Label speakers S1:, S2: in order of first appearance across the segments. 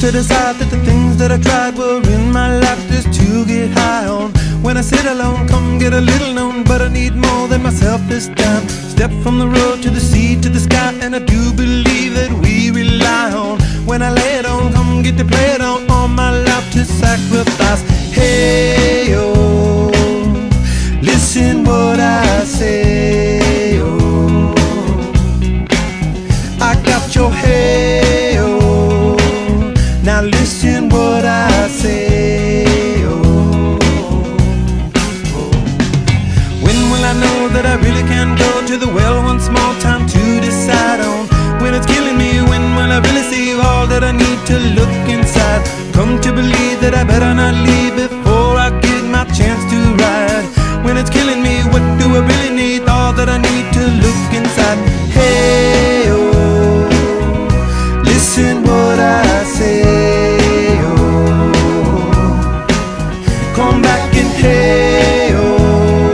S1: to decide that the things that I tried were in my life just to get high on. When I sit alone, come get a little known, but I need more than myself this time. Step from the road to the sea to the sky, and I do believe that we rely on. When I lay it on, come get to play it on, all my life to sacrifice. Hey, oh, listen what I say, oh, I got your hey, oh, now listen what I say, oh, when will I know that I really can go to the well one small time to decide on? When it's killing me, when will I really see all that I need to look inside? Come to believe that I better not leave before I get my chance to ride. When it's killing me, what do I really need? All that I need to look inside. Hey, oh, listen what I say, oh, come back and hey, oh,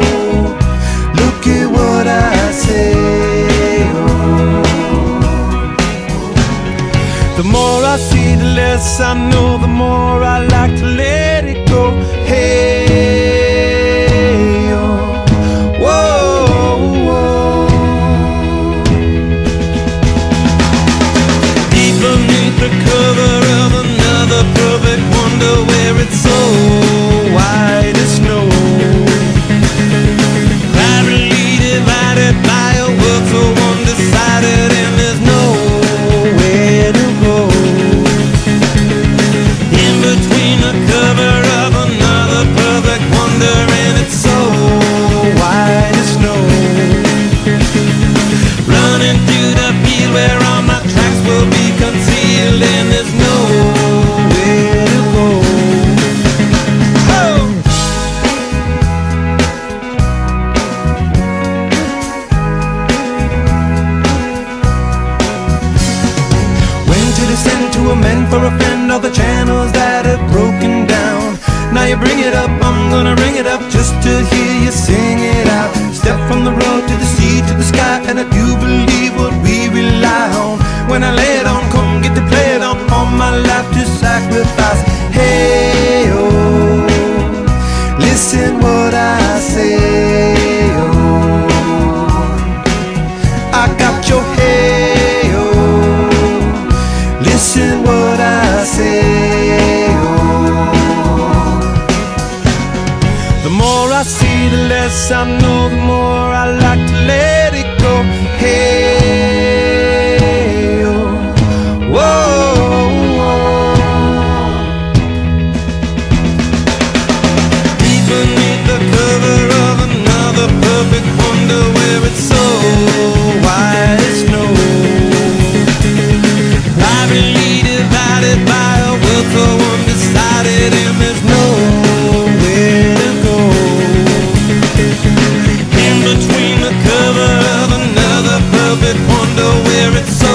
S1: look at what I say, oh. The more I see, the less I know, the more I like to let it go. Hey, oh, whoa, whoa. Deep beneath the cover of another perfect wonder, where it's so white as snow, privately divided by a world so undecided, and there's nowhere to go. In between the cover of another perfect wonder, and it's so white as snow, running through the field where all my tracks will be concealed, and there's nowhere to go. Oh! When to descend to amend for a friend all the channels that have broken down. Now you bring it up, I'm gonna ring it up just to hear you sing it out. Step from the road to the sea to the sky, and I do believe what we rely on. When I lay it on, come get to play it on, all my life to sacrifice. Hey, oh, listen what I say, oh, I got your hey, oh, listen what I say, oh. The more I see, the less I know, the more I like to let it go. Hey, oh, whoa, whoa. Deep beneath the cover of another perfect wonder, where it's so white as snow, privately divided by a world so undecided, and there's nowhere to go. In between the cover of another perfect wonder, where it's so